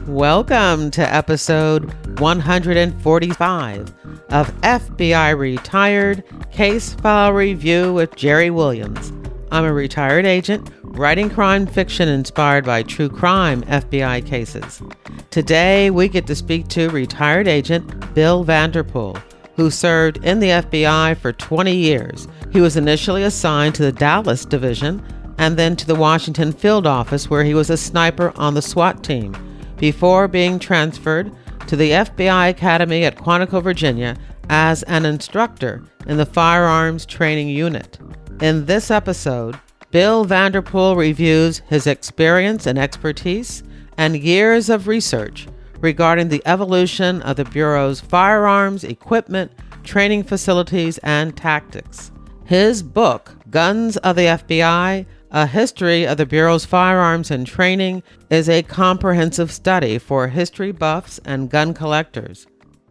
Welcome to episode 145 of FBI Retired Case File Review with Jerry Williams. I'm a retired agent writing crime fiction inspired by true crime FBI cases. Today, we get to speak to retired agent Bill Vanderpool, who served in the FBI for 20 years. He was initially assigned to the Dallas Division and then to the Washington Field Office, where he was a sniper on the SWAT team, before being transferred to the FBI Academy at Quantico, Virginia, as an instructor in the Firearms Training Unit. In this episode, Bill Vanderpool reviews his experience and expertise and years of research regarding the evolution of the Bureau's firearms, equipment, training facilities, and tactics. His book, Guns of the FBI, A History of the Bureau's Firearms and Training, is a comprehensive study for history buffs and gun collectors.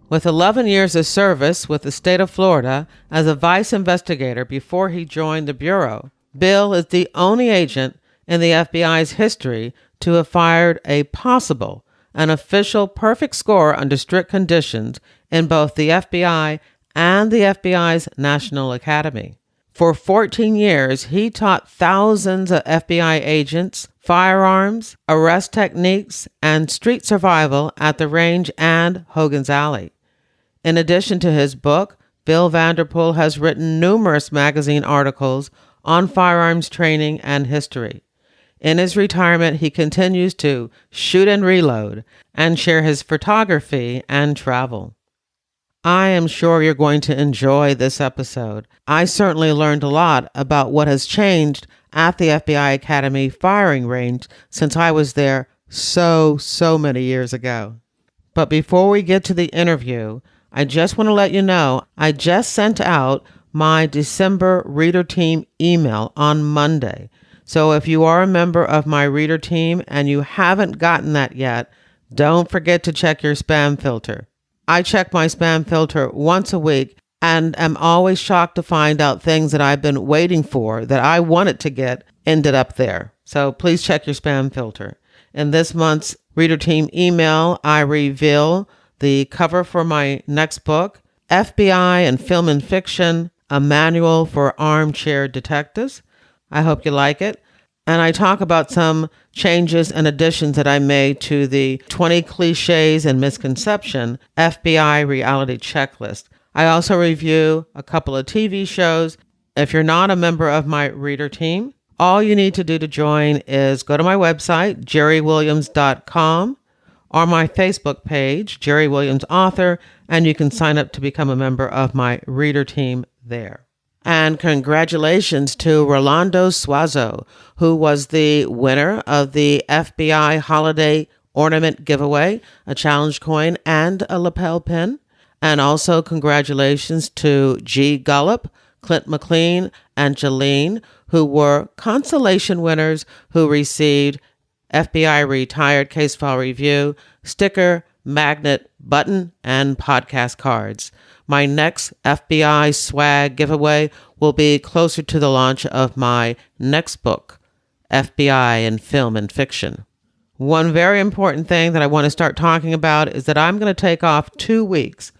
With 11 years of service with the state of Florida as a vice investigator before he joined the Bureau, Bill is the only agent in the FBI's history to have fired a possible and official perfect score under strict conditions in both the FBI and the FBI's National Academy. For 14 years, he taught thousands of FBI agents firearms, arrest techniques, and street survival at the range and Hogan's Alley. In addition to his book, Bill Vanderpool has written numerous magazine articles on firearms training and history. In his retirement, he continues to shoot and reload and share his photography and travel. I am sure you're going to enjoy this episode. I certainly learned a lot about what has changed at the FBI Academy firing range since I was there so many years ago. But before we get to the interview, I just want to let you know I just sent out my December reader team email on Monday. So if you are a member of my reader team and you haven't gotten that yet, don't forget to check your spam filter. I check my spam filter once a week and am always shocked to find out things that I've been waiting for that I wanted to get ended up there. So please check your spam filter. In this month's reader team email, I reveal the cover for my next book, FBI and Film and Fiction, A Manual for Armchair Detectives. I hope you like it. And I talk about some changes and additions that I made to the 20 Cliches and Misconception FBI Reality Checklist. I also review a couple of TV shows. If you're not a member of my reader team, all you need to do to join is go to my website, jerrywilliams.com, or my Facebook page, Jerry Williams Author, and you can sign up to become a member of my reader team there. And congratulations to Rolando Suazo, who was the winner of the FBI Holiday Ornament Giveaway, a challenge coin and a lapel pin. And also congratulations to G. Gullop, Clint McLean, and Jolene, who were consolation winners who received FBI Retired Case File Review, sticker, magnet, button, and podcast cards. My next FBI swag giveaway will be closer to the launch of my next book, FBI and Film and Fiction. One very important thing that I want to start talking about is that I'm going to take off 2 weeks.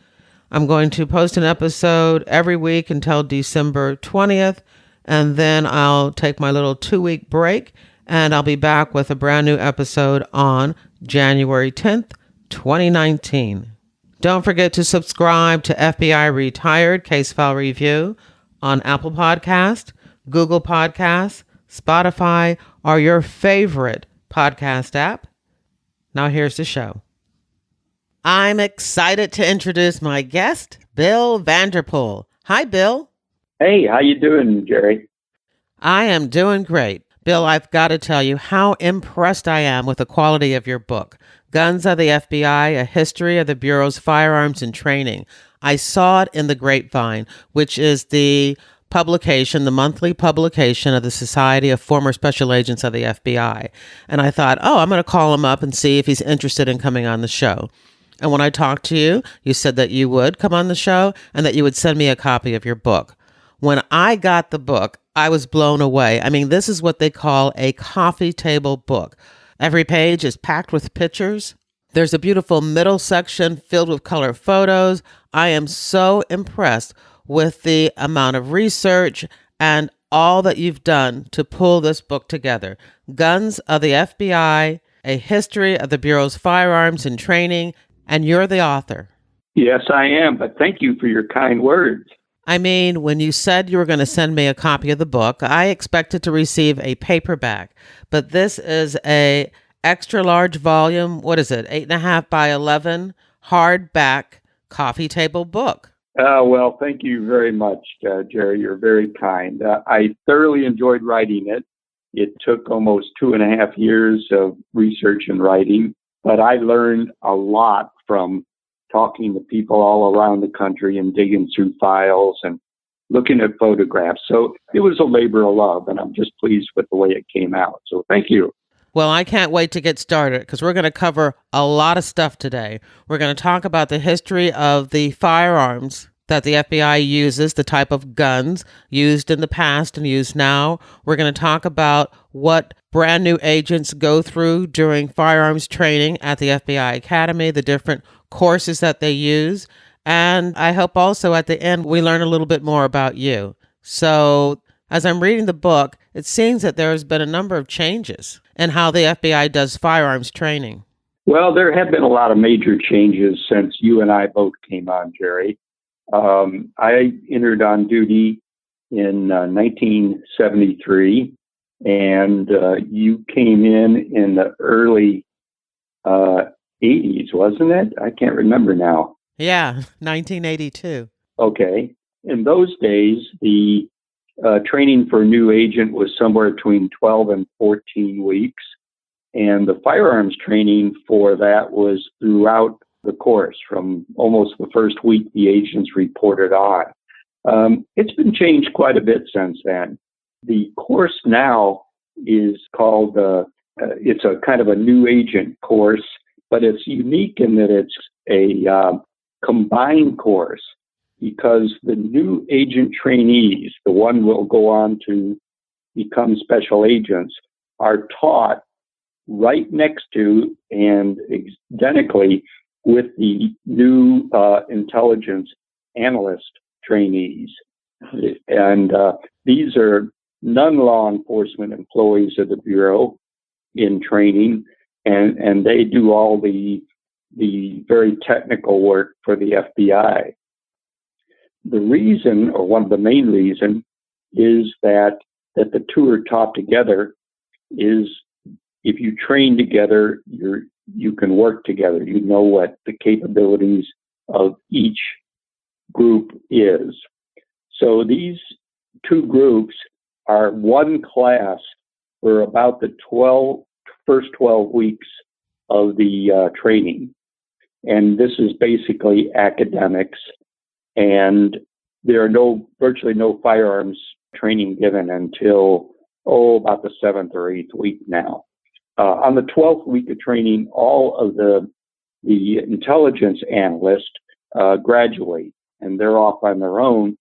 I'm going to post an episode every week until December 20th, and then I'll take my little 2-week break, and I'll be back with a brand new episode on January 10th, 2019. Don't forget to subscribe to FBI Retired Case File Review on Apple Podcast, Google Podcasts, Spotify, or your favorite podcast app. Now here's the show. I'm excited to introduce my guest, Bill Vanderpool. Hi, Bill. Hey, how you doing, Jerry? I am doing great. Bill, I've got to tell you how impressed I am with the quality of your book, Guns of the FBI, A History of the Bureau's Firearms and Training. I saw it in the Grapevine, which is the publication, the monthly publication of the Society of Former Special Agents of the FBI. And I thought, I'm going to call him up and see if he's interested in coming on the show. And when I talked to you, you said that you would come on the show and that you would send me a copy of your book. When I got the book, I was blown away. I mean, this is what they call a coffee table book. Every page is packed with pictures, There's a beautiful middle section filled with color photos. I am so impressed with the amount of research and all that you've done to pull this book together. Guns of the FBI, A History of the Bureau's Firearms and Training, and you're the author. Yes, I am, but thank you for your kind words. I mean, when you said you were going to send me a copy of the book, I expected to receive a paperback, but this is a extra large volume. What is it? 8.5 by 11 hardback coffee table book. Well, thank you very much, Jerry. You're very kind. I thoroughly enjoyed writing it. It took almost 2.5 years of research and writing, but I learned a lot from talking to people all around the country and digging through files and looking at photographs. So it was a labor of love, and I'm just pleased with the way it came out. So thank you. Well, I can't wait to get started because we're going to cover a lot of stuff today. We're going to talk about the history of the firearms that the FBI uses, the type of guns used in the past and used now. We're going to talk about what brand new agents go through during firearms training at the FBI Academy, the different courses that they use. And I hope also at the end we learn a little bit more about you. So as I'm reading the book, it seems that there has been a number of changes in how the FBI does firearms training. Well, there have been a lot of major changes since you and I both came on, Jerry. I entered on duty in 1973, and you came in the early 80s, wasn't it? I can't remember now. Yeah, 1982. Okay. In those days, the training for a new agent was somewhere between 12 and 14 weeks. And the firearms training for that was throughout the course from almost the first week the agents reported on. It's been changed quite a bit since then. The course now is called, it's a kind of a new agent course, but it's unique in that it's a combined course because the new agent trainees, the one will go on to become special agents, are taught right next to and identically with the new intelligence analyst trainees. And these are non-law enforcement employees of the Bureau in training, and they do all the very technical work for the FBI. The reason, or one of the main reasons, is that the two are taught together is if you train together, you can work together. You know what the capabilities of each group is. So these two groups are one class for about the first 12 weeks of the training. And this is basically academics. And there are virtually no firearms training given until, about the 7th or 8th week now. On the 12th week of training, all of the intelligence analysts graduate, and they're off on their own.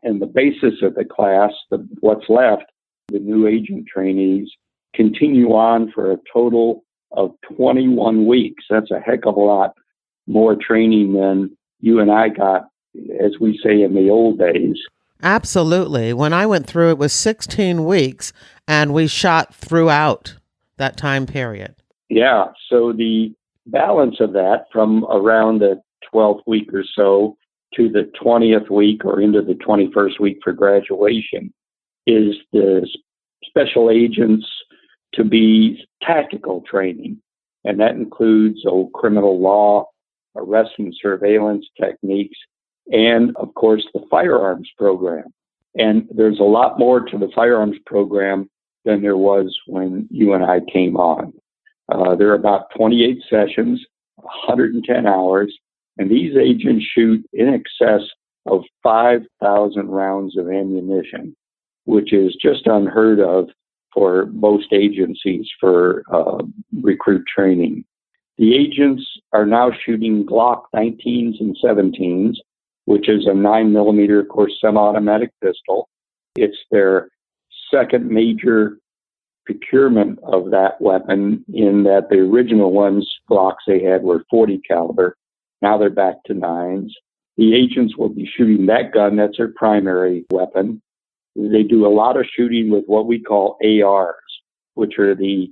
And the basis of the class, what's left, the new agent trainees, continue on for a total of 21 weeks. That's a heck of a lot more training than you and I got, as we say in the old days. Absolutely. When I went through, it was 16 weeks, and we shot throughout that time period. Yeah. So the balance of that from around the 12th week or so to the 20th week or into the 21st week for graduation is the special agents to be tactical training. And that includes criminal law, arrest and surveillance techniques, and of course the firearms program. And there's a lot more to the firearms program than there was when you and I came on. There are about 28 sessions, 110 hours, and these agents shoot in excess of 5,000 rounds of ammunition, which is just unheard of for most agencies for recruit training. The agents are now shooting Glock 19s and 17s, which is a 9mm, of course, semi-automatic pistol. It's their second major procurement of that weapon, in that the original ones Glocks they had were 40 caliber. Now they're back to 9s. The agents will be shooting that gun. That's their primary weapon. They do a lot of shooting with what we call ARs, which are the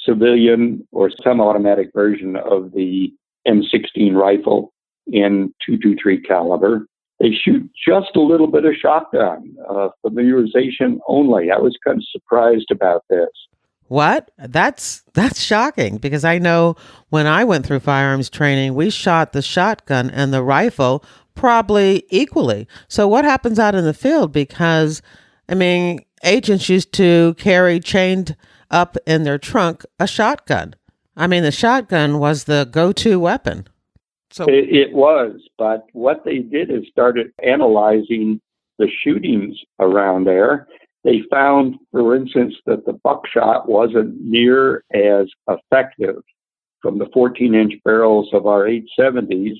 civilian or semi-automatic version of the M16 rifle in .223 caliber. They shoot just a little bit of shotgun, familiarization only. I was kind of surprised about this. What? That's shocking, because I know when I went through firearms training, we shot the shotgun and the rifle probably equally. So what happens out in the field? Because, I mean, agents used to carry chained up in their trunk a shotgun. I mean, the shotgun was the go-to weapon. So it was, but what they did is started analyzing the shootings around there. They found, for instance, that the buckshot wasn't near as effective from the 14-inch barrels of our 870s.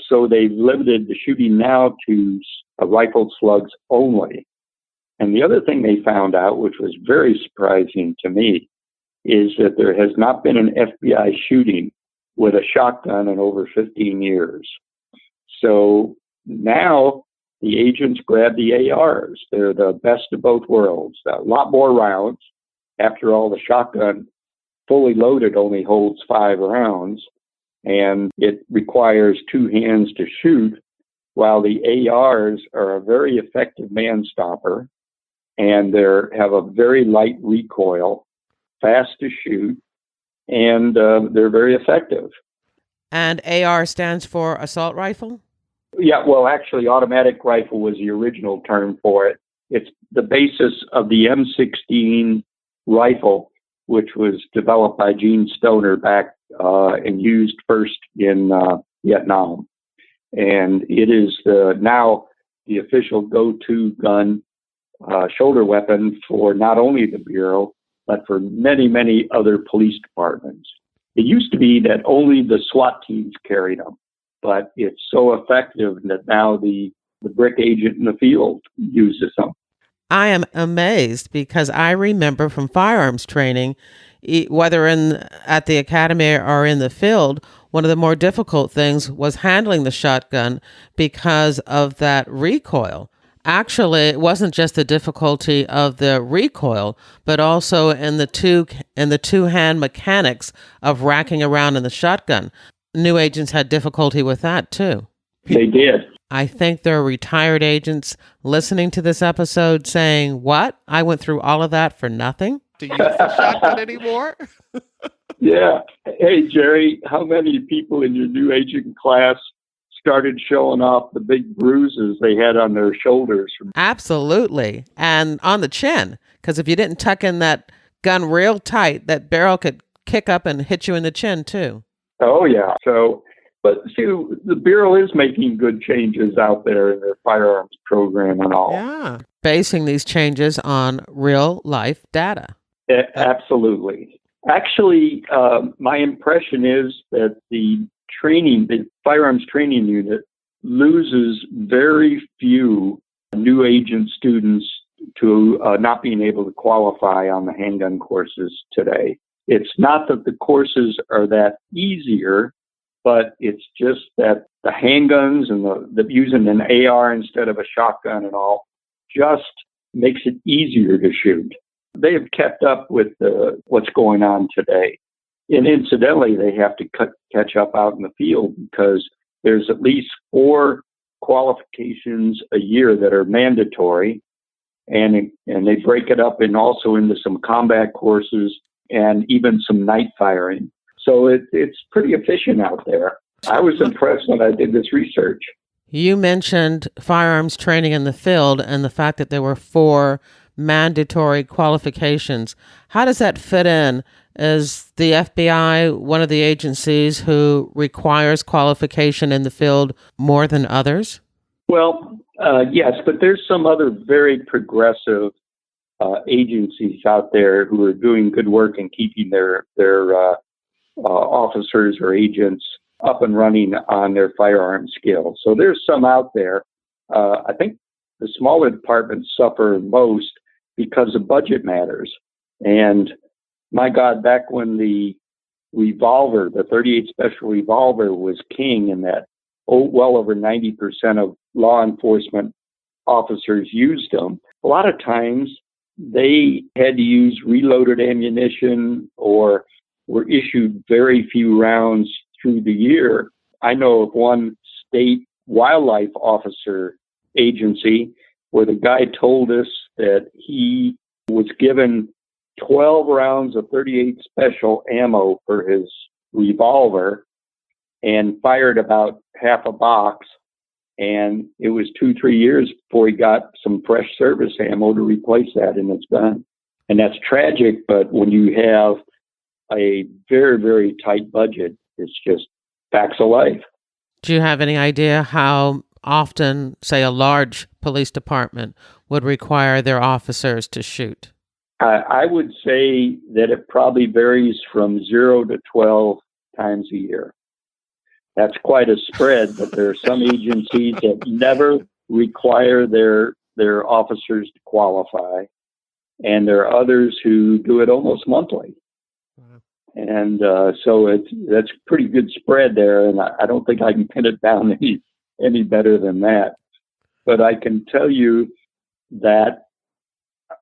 So they limited the shooting now to rifled slugs only. And the other thing they found out, which was very surprising to me, is that there has not been an FBI shooting with a shotgun in over 15 years. So now the agents grab the ARs. They're the best of both worlds. A lot more rounds. After all, the shotgun fully loaded only holds 5 rounds, and it requires 2 hands to shoot, while the ARs are a very effective man stopper, and they have a very light recoil, fast to shoot, and they're very effective. And AR stands for assault rifle? Yeah, well, actually, automatic rifle was the original term for it. It's the basis of the M16 rifle, which was developed by Gene Stoner back and used first in Vietnam. And it is now the official go-to gun, shoulder weapon for not only the Bureau, but for many, many other police departments. It used to be that only the SWAT teams carried them, but it's so effective that now the brick agent in the field uses them. I am amazed, because I remember from firearms training, whether at the academy or in the field, one of the more difficult things was handling the shotgun because of that recoil. Actually, it wasn't just the difficulty of the recoil, but also in the two-hand mechanics of racking around in the shotgun. New agents had difficulty with that too. They did. I think there are retired agents listening to this episode saying, "What? I went through all of that for nothing? Do you use the shotgun anymore?" Yeah. Hey, Jerry, how many people in your new agent class started showing off the big bruises they had on their shoulders? Absolutely. And on the chin, because if you didn't tuck in that gun real tight, that barrel could kick up and hit you in the chin too. Oh, yeah. So, but see, the Bureau is making good changes out there in their firearms program and all. Yeah. Basing these changes on real life data. Absolutely. Actually, my impression is that the firearms training unit loses very few new agent students to not being able to qualify on the handgun courses today. It's not that the courses are that easier, but it's just that the handguns and the using an AR instead of a shotgun and all just makes it easier to shoot. They have kept up with what's going on today. And incidentally, they have to catch up out in the field, because there's at least 4 qualifications a year that are mandatory, and they break it up also into some combat courses and even some night firing. So it's pretty efficient out there. I was impressed when I did this research. You mentioned firearms training in the field and the fact that there were 4 mandatory qualifications. How does that fit in? Is the FBI one of the agencies who requires qualification in the field more than others? Well, yes, but there's some other very progressive agencies out there who are doing good work in keeping their officers or agents up and running on their firearm skills. So there's some out there. I think the smaller departments suffer most because of budget matters. And my God, back when the revolver, the 38 Special revolver, was king in that well over 90% of law enforcement officers used them. A lot of times they had to use reloaded ammunition or were issued very few rounds through the year. I know of one state wildlife officer agency where the guy told us that he was given 12 rounds of 38 Special ammo for his revolver and fired about half a box. And it was 2-3 years before he got some fresh service ammo to replace that in his gun. And that's tragic, but when you have a very, very tight budget, it's just facts of life. Do you have any idea how often, say, a large police department would require their officers to shoot? I would say that it probably varies from 0 to 12 times a year. That's quite a spread, but there are some agencies that never require their officers to qualify, and there are others who do it almost monthly. Wow. And so that's a pretty good spread there, and I don't think I can pin it down any better than that. But I can tell you that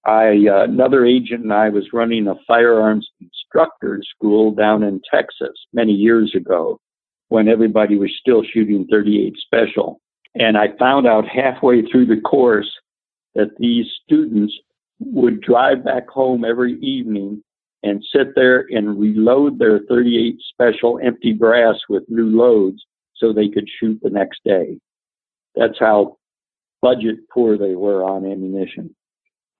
another agent and I was running a firearms instructor school down in Texas many years ago, when everybody was still shooting 38 Special. And I found out halfway through the course that these students would drive back home every evening and sit there and reload their 38 Special empty brass with new loads so they could shoot the next day. That's how budget poor they were on ammunition.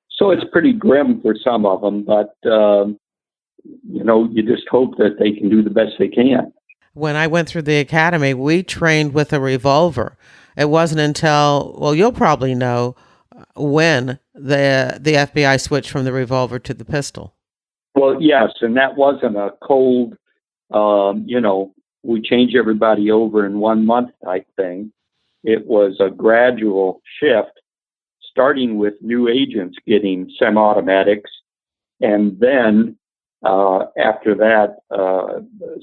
So it's pretty grim for some of them, but, you just hope that they can do the best they can. When I went through the academy, we trained with a revolver. It wasn't until, well, you'll probably know when the FBI switched from the revolver to the pistol. Well, yes, and that wasn't a cold, we change everybody over in 1 month type thing. It was a gradual shift, starting with new agents getting semi-automatics, and then after that,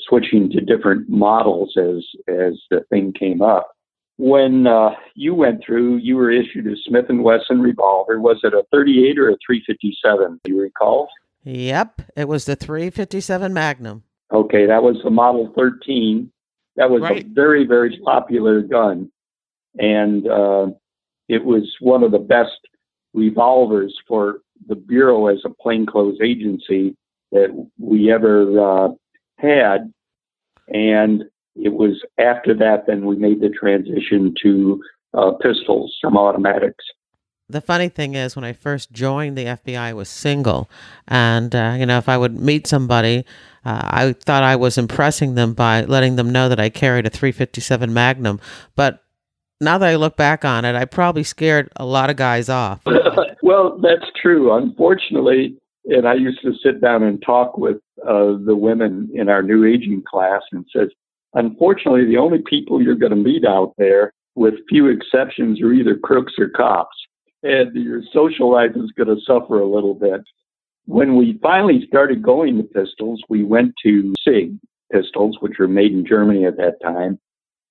switching to different models as the thing came up. When you went through, you were issued a Smith & Wesson revolver. Was it a 38 or a 357? Do you recall? Yep, it was the 357 Magnum. Okay, that was the Model 13. That was right. A very, very popular gun. And it was one of the best revolvers for the Bureau as a plainclothes agency that we ever had. And it was after that then we made the transition to pistols, semi-automatics. The funny thing is, when I first joined the FBI, I was single. And, if I would meet somebody, I thought I was impressing them by letting them know that I carried a 357 Magnum. But now that I look back on it, I probably scared a lot of guys off. Well, that's true. Unfortunately, and I used to sit down and talk with the women in our new aging class and says, unfortunately, the only people you're going to meet out there, with few exceptions, are either crooks or cops. And your social life is going to suffer a little bit. When we finally started going to pistols, we went to SIG pistols, which were made in Germany at that time.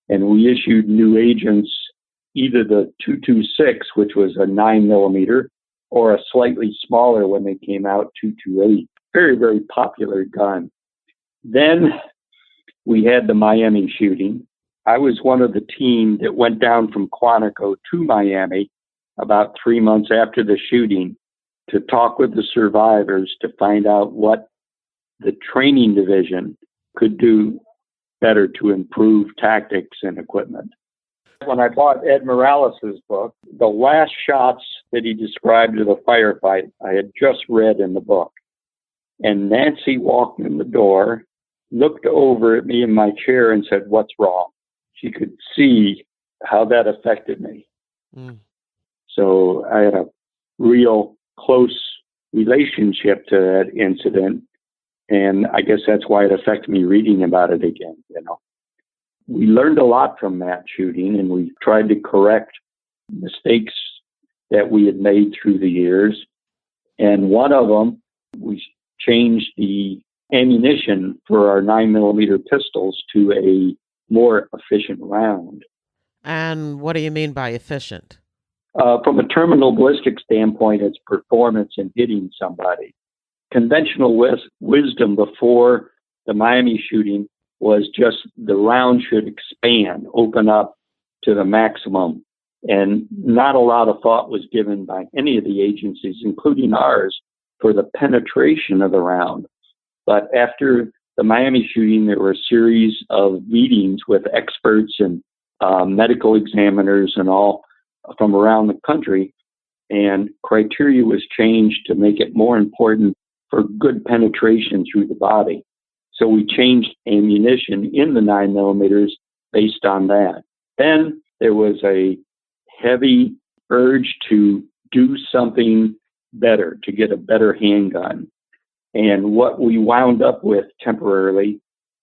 And we issued new agents either the 226, which was a 9mm, or a slightly smaller when they came out, 228. Very, very popular gun. Then we had the Miami shooting. I was one of the team that went down from Quantico to Miami about 3 months after the shooting to talk with the survivors to find out what the training division could do better to improve tactics and equipment. When I bought Ed Morales' book, the last shots that he described of the firefight, I had just read in the book. And Nancy walked in the door, looked over at me in my chair and said, "What's wrong?" She could see how that affected me. Mm. So I had a real close relationship to that incident. And I guess that's why it affected me reading about it again. We learned a lot from that shooting, and we tried to correct mistakes that we had made through the years. And one of them, we changed the ammunition for our 9mm pistols to a more efficient round. And what do you mean by efficient? From a terminal ballistic standpoint, it's performance in hitting somebody. Conventional wisdom before the Miami shooting was just the round should expand, open up to the maximum. And not a lot of thought was given by any of the agencies, including ours, for the penetration of the round. But after the Miami shooting, there were a series of meetings with experts and medical examiners and all from around the country, and criteria was changed to make it more important for good penetration through the body. So we changed ammunition in the 9mm based on that. Then there was a heavy urge to do something better, to get a better handgun. And what we wound up with temporarily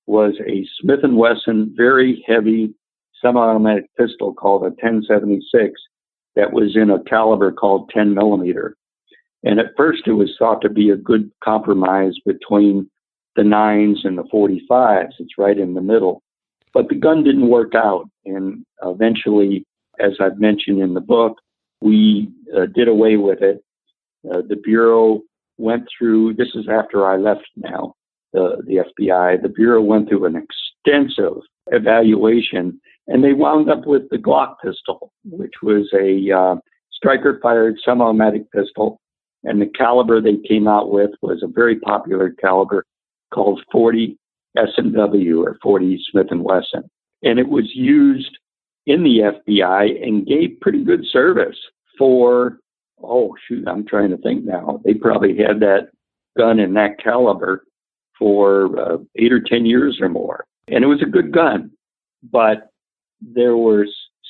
was a Smith & Wesson very heavy semi-automatic pistol called a 1076 that was in a caliber called 10mm. And at first it was thought to be a good compromise between the 9s and the 45s. It's right in the middle. But the gun didn't work out. And eventually, as I've mentioned in the book, we did away with it. The Bureau went through, this is after I left now, the FBI, the Bureau went through an extensive evaluation, and they wound up with the Glock pistol, which was a striker-fired semi-automatic pistol, and the caliber they came out with was a very popular caliber called 40 S&W, or 40 Smith & Wesson. And it was used in the FBI and gave pretty good service for, I'm trying to think now. They probably had that gun in that caliber for 8 or 10 years or more. And it was a good gun, but there were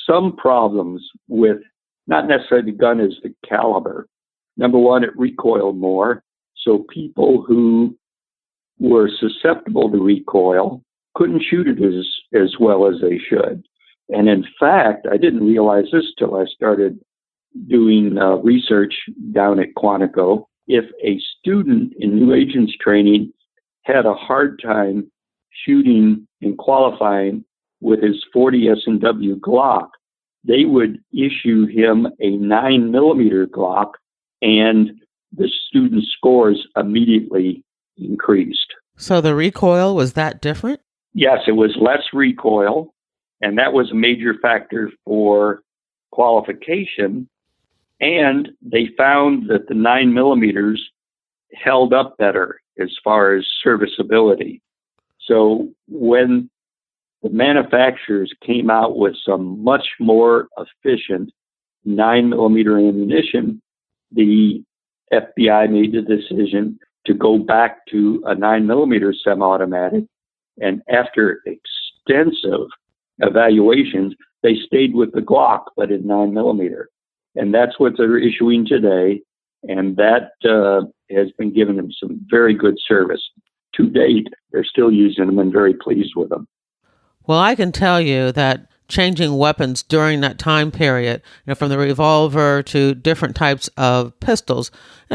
some problems with not necessarily the gun as the caliber. Number one, it recoiled more. So people who were susceptible to recoil couldn't shoot it as well as they should. And in fact, I didn't realize this till I started doing research down at Quantico. If a student in new agents training had a hard time shooting and qualifying with his 40 S&W Glock, they would issue him a 9mm Glock, and the student's scores immediately increased. So the recoil was that different? Yes, it was less recoil, and that was a major factor for qualification. And they found that the 9mm held up better as far as serviceability. So when the manufacturers came out with some much more efficient 9mm ammunition, the FBI made the decision to go back to a 9mm semi-automatic. And after extensive evaluations, they stayed with the Glock, but in 9mm. And that's what they're issuing today. And that has been giving them some very good service. To date, they're still using them and very pleased with them. Well, I can tell you that changing weapons during that time period, from the revolver to different types of pistols,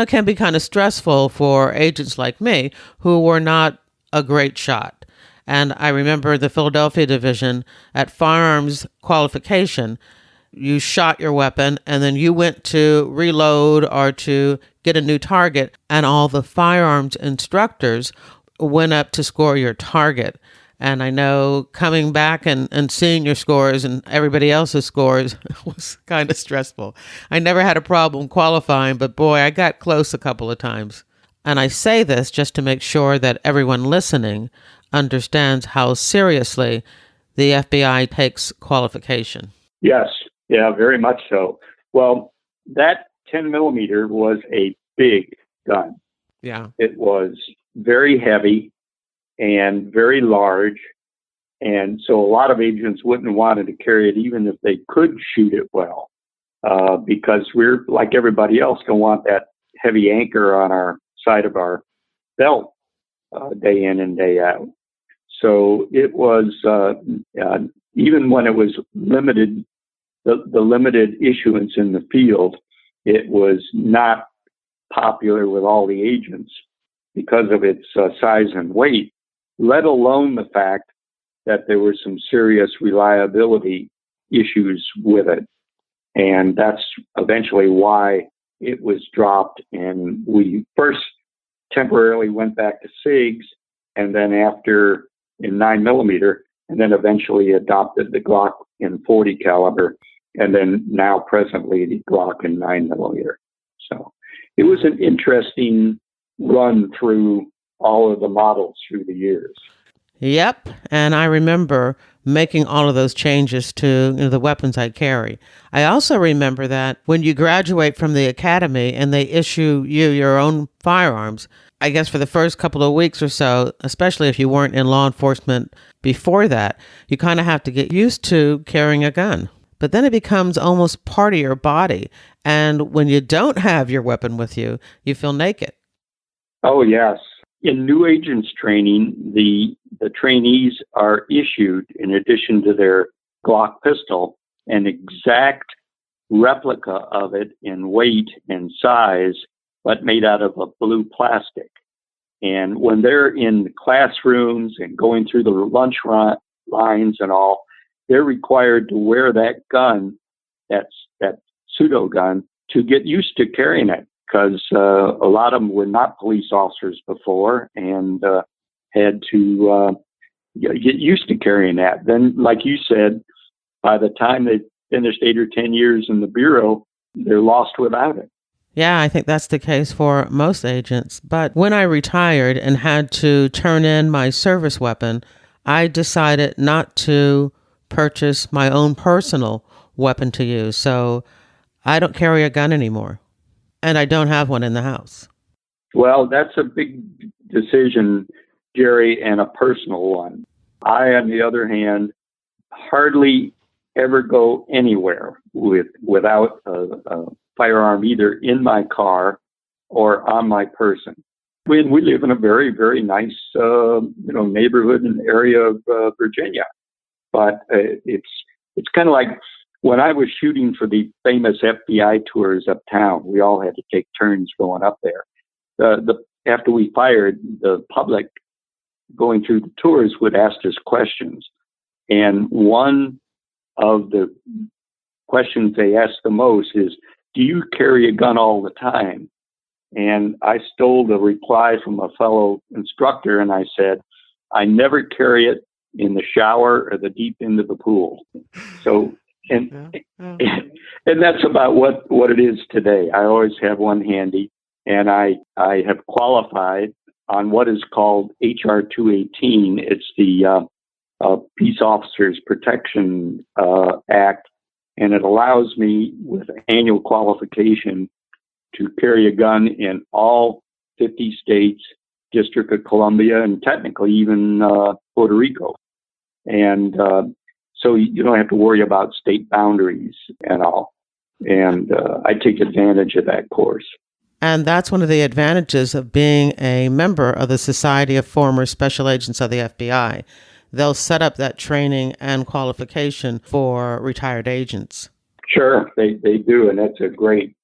can be kind of stressful for agents like me who were not a great shot. And I remember the Philadelphia division at Firearms qualification, you shot your weapon and then you went to reload or to get a new target, and all the firearms instructors went up to score your target. And I know coming back and seeing your scores and everybody else's scores was kind of stressful. I never had a problem qualifying, but boy, I got close a couple of times. And I say this just to make sure that everyone listening understands how seriously the FBI takes qualification. Yes, yeah, very much so. Well, that 10mm was a big gun. Yeah. It was very heavy and very large. And so a lot of agents wouldn't want to carry it even if they could shoot it well, because we're, like everybody else, going to want that heavy anchor on our side of our belt day in and day out. So it was, even when it was limited, the limited issuance in the field, it was not popular with all the agents because of its size and weight, let alone the fact that there were some serious reliability issues with it. And that's eventually why it was dropped. And we first temporarily went back to SIGs, and then after in 9mm, and then eventually adopted the Glock in 40 caliber, and then now presently the Glock in 9mm. So it was an interesting run through all of the models through the years. Yep, and I remember making all of those changes to the weapons I carry. I also remember that when you graduate from the academy and they issue you your own firearms, I guess for the first couple of weeks or so, especially if you weren't in law enforcement before that, you kind of have to get used to carrying a gun. But then it becomes almost part of your body. And when you don't have your weapon with you, you feel naked. Oh, yes. In new agents training, the trainees are issued, in addition to their Glock pistol, an exact replica of it in weight and size, but made out of a blue plastic. And when they're in the classrooms and going through the lunch lines and all, they're required to wear that gun, that pseudo gun, to get used to carrying it. Because a lot of them were not police officers before and had to get used to carrying that. Then, like you said, by the time they finished 8 or 10 years in the Bureau, they're lost without it. Yeah, I think that's the case for most agents. But when I retired and had to turn in my service weapon, I decided not to purchase my own personal weapon to use. So I don't carry a gun anymore. And I don't have one in the house. Well, that's a big decision, Jerry, and a personal one. I, on the other hand, hardly ever go anywhere without a firearm either in my car or on my person. We live in a very, very nice neighborhood and area of Virginia, but it's kind of like when I was shooting for the famous FBI tours uptown. We all had to take turns going up there. After we fired, the public going through the tours would ask us questions, and one of the questions they ask the most is, do you carry a gun all the time? And I stole the reply from a fellow instructor, and I said, I never carry it in the shower or the deep end of the pool. So, and that's about what it is today. I always have one handy, and I have qualified on what is called HR 218. It's the Peace Officers Protection Act, and it allows me, with annual qualification, to carry a gun in all 50 states, District of Columbia, and technically even Puerto Rico. And so you don't have to worry about state boundaries and all. And I take advantage of that course. And that's one of the advantages of being a member of the Society of Former Special Agents of the FBI. They'll set up that training and qualification for retired agents. Sure, they do, and that's a great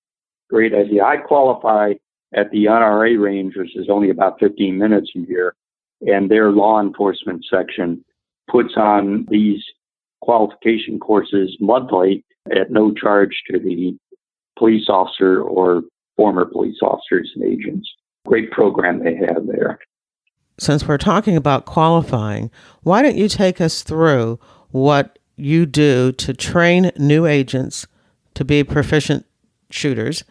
idea. I qualify at the NRA range, which is only about 15 minutes a year, and their law enforcement section puts on these qualification courses monthly at no charge to the police officer or former police officers and agents. Great program they have there. Since we're talking about qualifying, why don't you take us through what you do to train new agents to be proficient shooters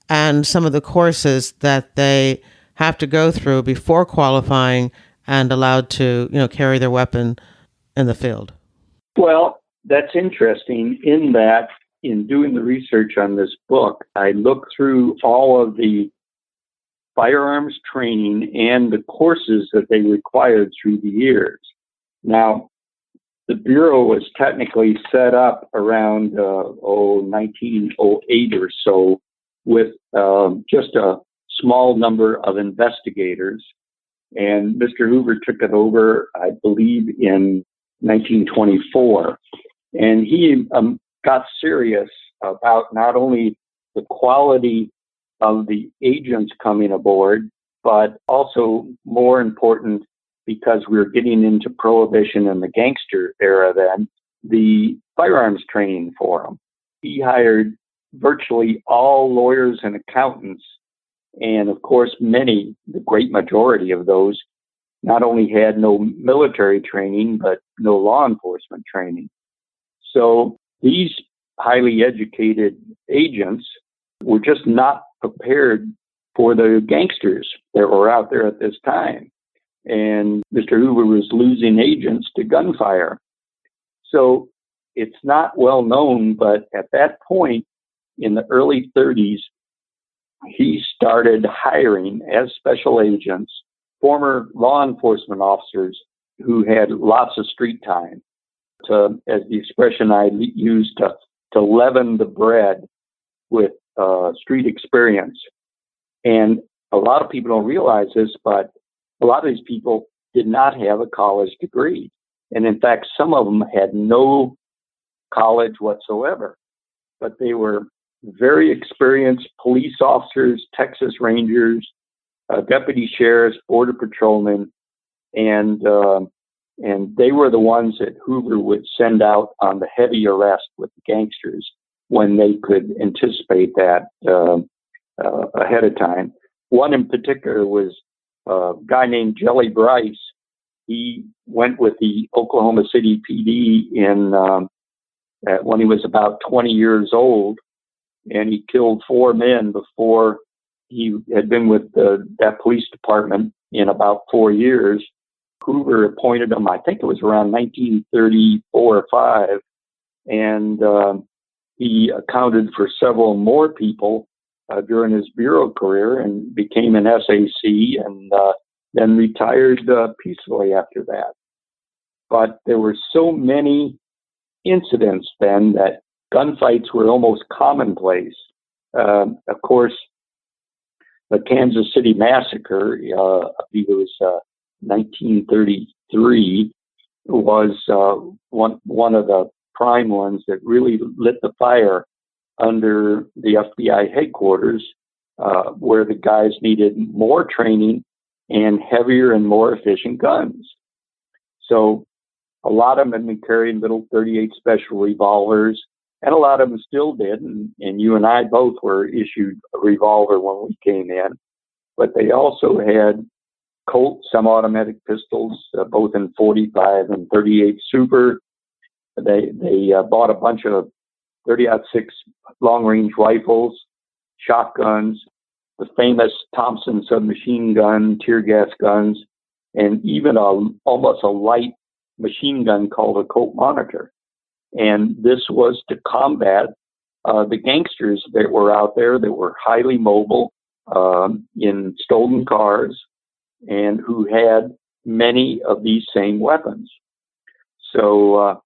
and some of the courses that they have to go through before qualifying and allowed to, carry their weapon in the field? Well, that's interesting in that in doing the research on this book, I looked through all of the firearms training and the courses that they required through the years. Now, the Bureau was technically set up around 1908 or so with just a small number of investigators. And Mr. Hoover took it over, I believe, in 1924. And he got serious about not only the quality of the agents coming aboard, but also more important because we were getting into Prohibition and the gangster era then, the firearms training for him. He hired virtually all lawyers and accountants. And of course, the great majority of those, not only had no military training, but no law enforcement training. So these highly educated agents were just not prepared for the gangsters that were out there at this time. And Mr. Hoover was losing agents to gunfire. So it's not well known, but at that point in the early 30s, he started hiring as special agents former law enforcement officers who had lots of street time to, as the expression I used, to leaven the bread with street experience. And a lot of people don't realize this, but a lot of these people did not have a college degree. And in fact, some of them had no college whatsoever, but they were very experienced police officers, Texas Rangers, deputy sheriffs, border patrolmen, and they were the ones that Hoover would send out on the heavy arrest with the gangsters when they could anticipate that ahead of time. One in particular was a guy named Jelly Bryce. He went with the Oklahoma City PD when he was about 20 years old, and he killed 4 men before he had been with that police department in about 4 years. Hoover appointed him, I think it was around 1934 or 5, and he accounted for several more people during his bureau career and became an SAC and then retired peacefully after that. But there were so many incidents then that gunfights were almost commonplace. Of course, the Kansas City Massacre, I believe it was 1933, was one of the prime ones that really lit the fire under the FBI headquarters, where the guys needed more training and heavier and more efficient guns. So a lot of them had been carrying little .38 special revolvers, and a lot of them still did. And you and I both were issued a revolver when we came in. But they also had Colt semi-automatic pistols, both in .45 and .38 Super. They bought a bunch of .30-06 long-range rifles, shotguns, the famous Thompson submachine gun, tear gas guns, and even almost a light machine gun called a Colt Monitor. And this was to combat the gangsters that were out there that were highly mobile in stolen cars and who had many of these same weapons. So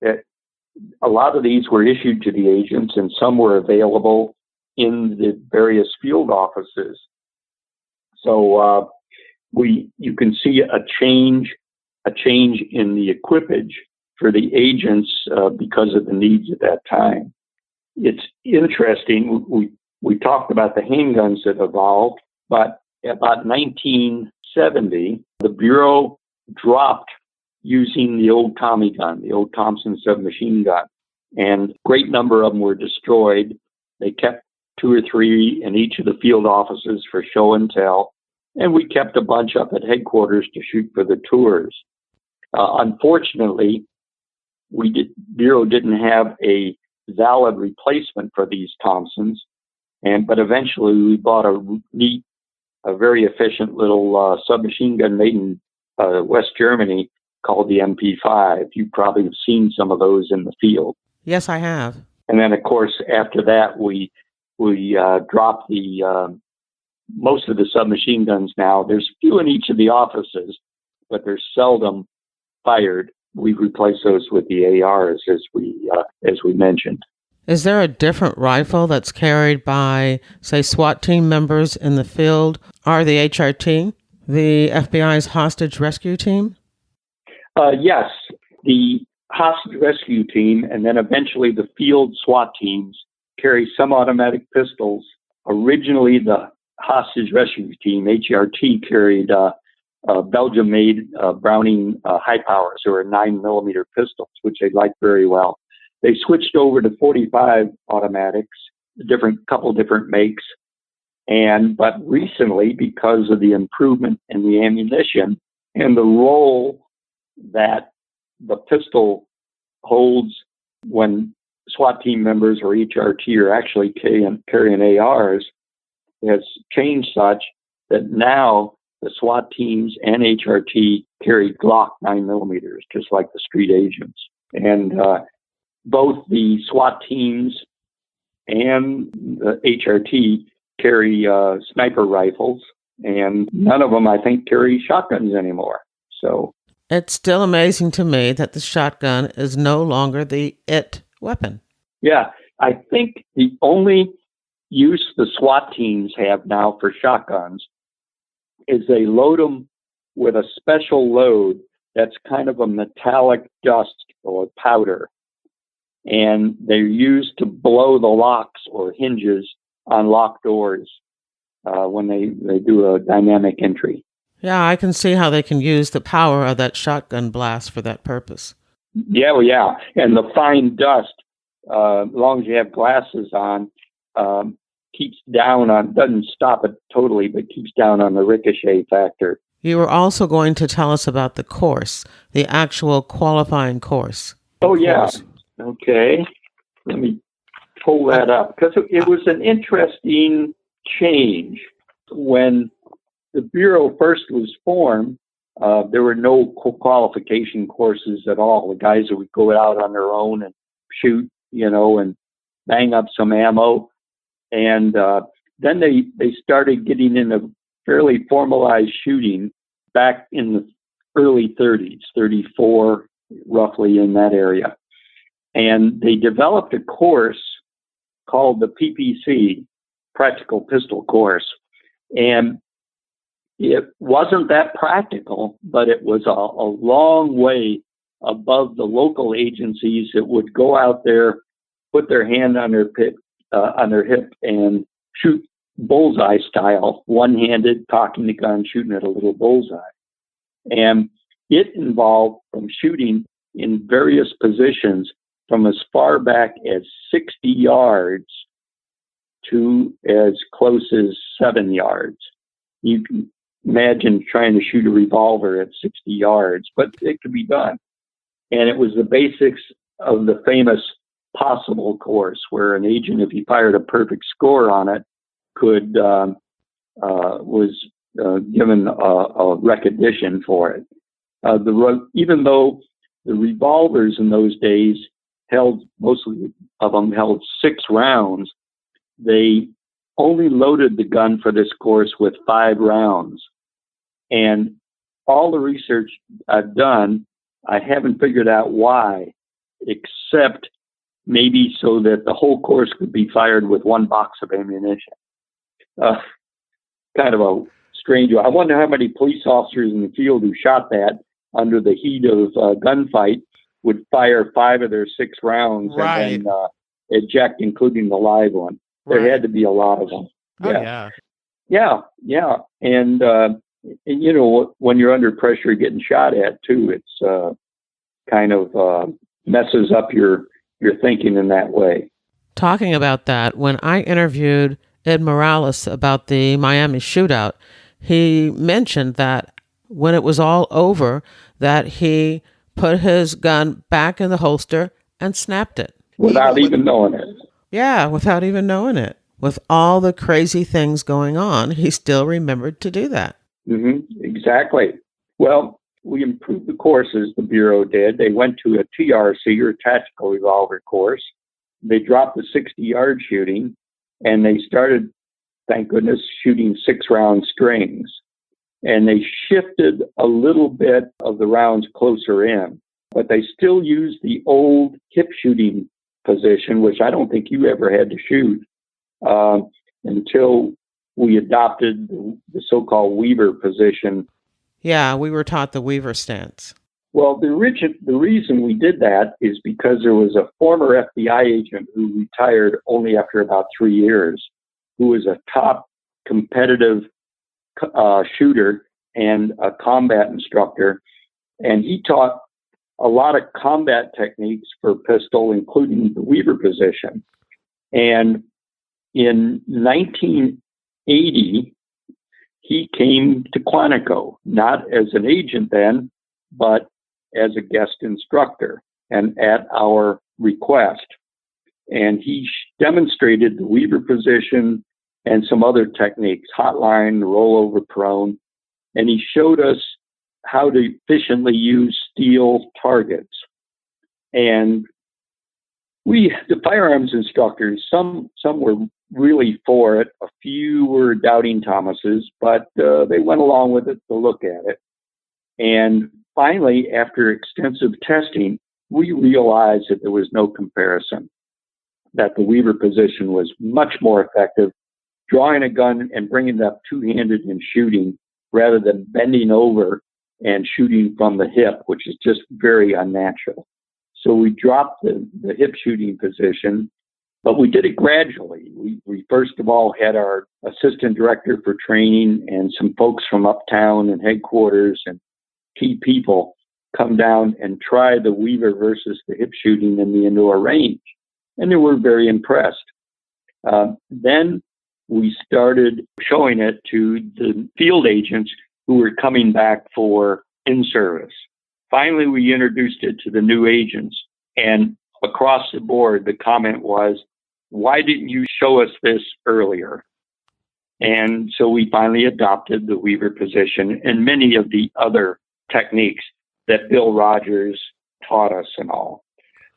a lot of these were issued to the agents, and some were available in the various field offices. So you can see a change in the equipage for the agents because of the needs at that time. It's interesting. We talked about the handguns that evolved, but about 1970, the Bureau dropped using the old Tommy gun, the old Thompson submachine gun, and a great number of them were destroyed. They kept 2 or 3 in each of the field offices for show and tell, and we kept a bunch up at headquarters to shoot for the tours. Unfortunately, Bureau didn't have a valid replacement for these Thompsons, but eventually we bought a very efficient little submachine gun made in West Germany called the MP5. You probably have seen some of those in the field. Yes, I have. And then, of course, after that, we dropped the most of the submachine guns now. There's few in each of the offices, but they're seldom fired. We replace those with the ARs, as we mentioned. Is there a different rifle that's carried by, say, SWAT team members in the field, or the HRT, the FBI's hostage rescue team? Yes, the hostage rescue team, and then eventually the field SWAT teams carry some automatic pistols. Originally, the hostage rescue team, HRT, carried Belgium-made Browning high powers, or 9mm pistols, which they liked very well. They switched over to 45 automatics, couple different makes, but recently, because of the improvement in the ammunition and the role that the pistol holds when SWAT team members or HRT are actually carrying ARs, has changed such that now the SWAT teams and HRT carry Glock 9mm, just like the street agents. And both the SWAT teams and the HRT carry sniper rifles, and none of them, I think, carry shotguns anymore. So it's still amazing to me that the shotgun is no longer the it weapon. Yeah, I think the only use the SWAT teams have now for shotguns is they load them with a special load that's kind of a metallic dust or powder. And they're used to blow the locks or hinges on locked doors when they do a dynamic entry. Yeah, I can see how they can use the power of that shotgun blast for that purpose. Yeah, well, yeah. And the fine dust, as long as you have glasses on, keeps down on, doesn't stop it totally, but keeps down on the ricochet factor. You were also going to tell us about the course, the actual qualifying course. Oh, yeah. Okay. Let me pull that up, because it was an interesting change. When the Bureau first was formed, there were no qualification courses at all. The guys that would go out on their own and shoot, and bang up some ammo. And then they started getting into fairly formalized shooting back in the early 30s, 34, roughly in that area. And they developed a course called the PPC, Practical Pistol Course. And it wasn't that practical, but it was a long way above the local agencies that would go out there, put their hand on their hip and shoot bullseye style, one-handed, cocking the gun, shooting at a little bullseye. And it involved from shooting in various positions from as far back as 60 yards to as close as 7 yards. You can imagine trying to shoot a revolver at 60 yards, but it could be done. And it was the basics of the famous possible course, where an agent, if he fired a perfect score on it, was given a recognition for it. Even though the revolvers in those days mostly of them held 6 rounds, they only loaded the gun for this course with 5 rounds. And all the research I've done, I haven't figured out why, except maybe so that the whole course could be fired with 1 box of ammunition. Kind of a strange one. I wonder how many police officers in the field who shot that under the heat of a gunfight would fire 5 of their 6 rounds and then eject, including the live one. Right. There had to be a lot of them. Yeah. Yeah. And when you're under pressure getting shot at too, it's kind of messes up your thinking in that way. Talking about that, when I interviewed Ed Morales about the Miami shootout, he mentioned that when it was all over, that he put his gun back in the holster and snapped it. Without even knowing it. Yeah, without even knowing it. With all the crazy things going on, he still remembered to do that. Mm-hmm. Exactly. Well, we improved the courses, the Bureau did. They went to a TRC, or tactical revolver course. They dropped the 60-yard shooting, and they started, thank goodness, shooting 6-round strings. And they shifted a little bit of the rounds closer in, but they still used the old hip shooting position, which I don't think you ever had to shoot until we adopted the so-called Weaver position. Yeah, we were taught the Weaver stance. Well, the reason we did that is because there was a former FBI agent who retired only after about 3 years, who was a top competitive shooter and a combat instructor. And he taught a lot of combat techniques for pistol, including the Weaver position. And in 1980, he came to Quantico, not as an agent then, but as a guest instructor and at our request. And he demonstrated the Weaver position and some other techniques, hotline, rollover prone. And he showed us how to efficiently use steel targets. And the firearms instructors, some were really for it. A few were doubting Thomas's, but they went along with it to look at it. And finally, after extensive testing, we realized that there was no comparison, that the Weaver position was much more effective, drawing a gun and bringing it up two-handed and shooting rather than bending over and shooting from the hip, which is just very unnatural. So we dropped the hip shooting position, but we did it gradually. We first of all had our assistant director for training and some folks from uptown and headquarters and key people come down and try the Weaver versus the hip shooting in the indoor range. And they were very impressed. Then we started showing it to the field agents who were coming back for in-service. Finally, we introduced it to the new agents, and across the board, the comment was, why didn't you show us this earlier? And so we finally adopted the Weaver position and many of the other techniques that Bill Rogers taught us and all.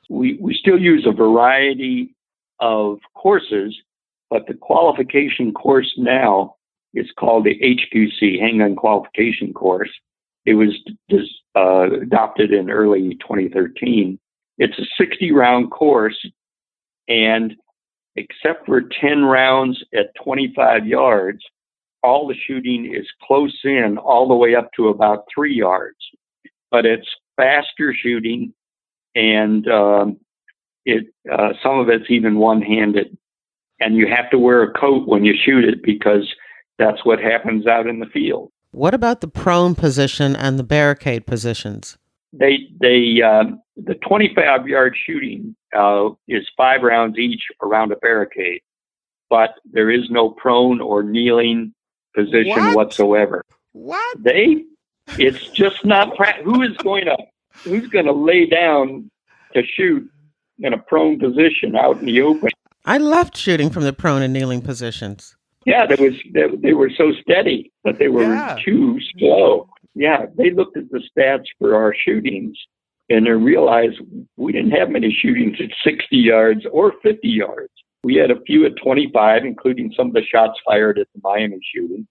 We still use a variety of courses, but the qualification course now is called the HQC, Handgun Qualification Course. It was adopted in early 2013. It's a 60-round course, and except for 10 rounds at 25 yards, all the shooting is close in all the way up to about 3 yards. But it's faster shooting, and some of it's even one-handed. And you have to wear a coat when you shoot it because that's what happens out in the field. What about the prone position and the barricade positions? The 25-yard shooting is 5 rounds each around a barricade, but there is no prone or kneeling position whatsoever. What? It's just not who's going to lay down to shoot in a prone position out in the open? I loved shooting from the prone and kneeling positions. Yeah, they were so steady, but they were too slow. Yeah, they looked at the stats for our shootings, and they realized we didn't have many shootings at 60 yards or 50 yards. We had a few at 25, including some of the shots fired at the Miami shooting.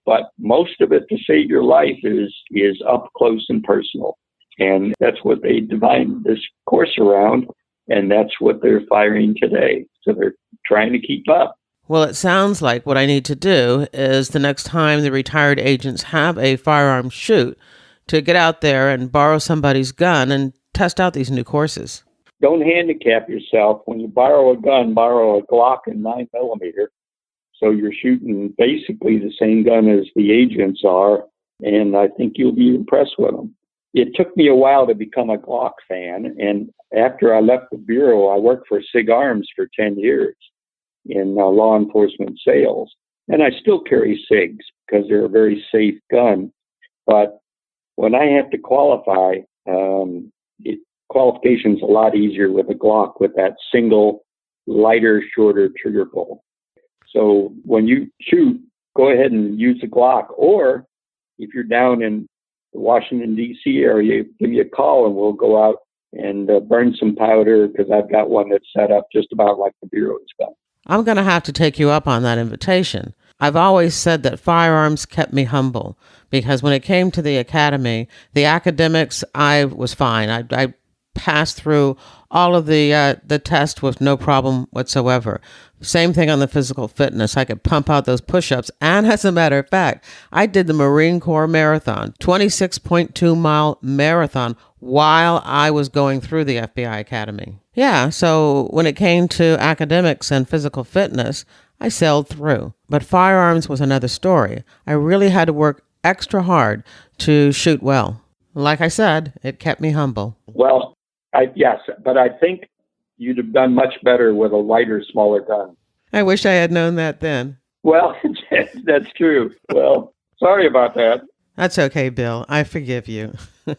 But most of it to save your life is up close and personal. And that's what they designed this course around, and that's what they're firing today. So they're trying to keep up. Well, it sounds like what I need to do is the next time the retired agents have a firearm shoot to get out there and borrow somebody's gun and test out these new courses. Don't handicap yourself. When you borrow a gun, borrow a Glock and 9mm. So you're shooting basically the same gun as the agents are, and I think you'll be impressed with them. It took me a while to become a Glock fan, and after I left the Bureau, I worked for SIG Arms for 10 years in law enforcement sales. And I still carry SIGs because they're a very safe gun. But when I have to qualify, qualification's a lot easier with a Glock with that single, lighter, shorter trigger pull. So when you shoot, go ahead and use a Glock. Or if you're down in the Washington, D.C. area, give me a call and we'll go out and burn some powder because I've got one that's set up just about like the Bureau's gun. I'm going to have to take you up on that invitation. I've always said that firearms kept me humble because when it came to the academy, the academics, I was fine. I passed through all of the test with no problem whatsoever. Same thing on the physical fitness. I could pump out those push-ups. And as a matter of fact, I did the Marine Corps Marathon, 26.2-mile marathon while I was going through the FBI Academy. Yeah, so when it came to academics and physical fitness, I sailed through. But firearms was another story. I really had to work extra hard to shoot well. Like I said, it kept me humble. Well, yes, but I think you'd have done much better with a lighter, smaller gun. I wish I had known that then. Well, that's true. Well, sorry about that. That's okay, Bill. I forgive you. All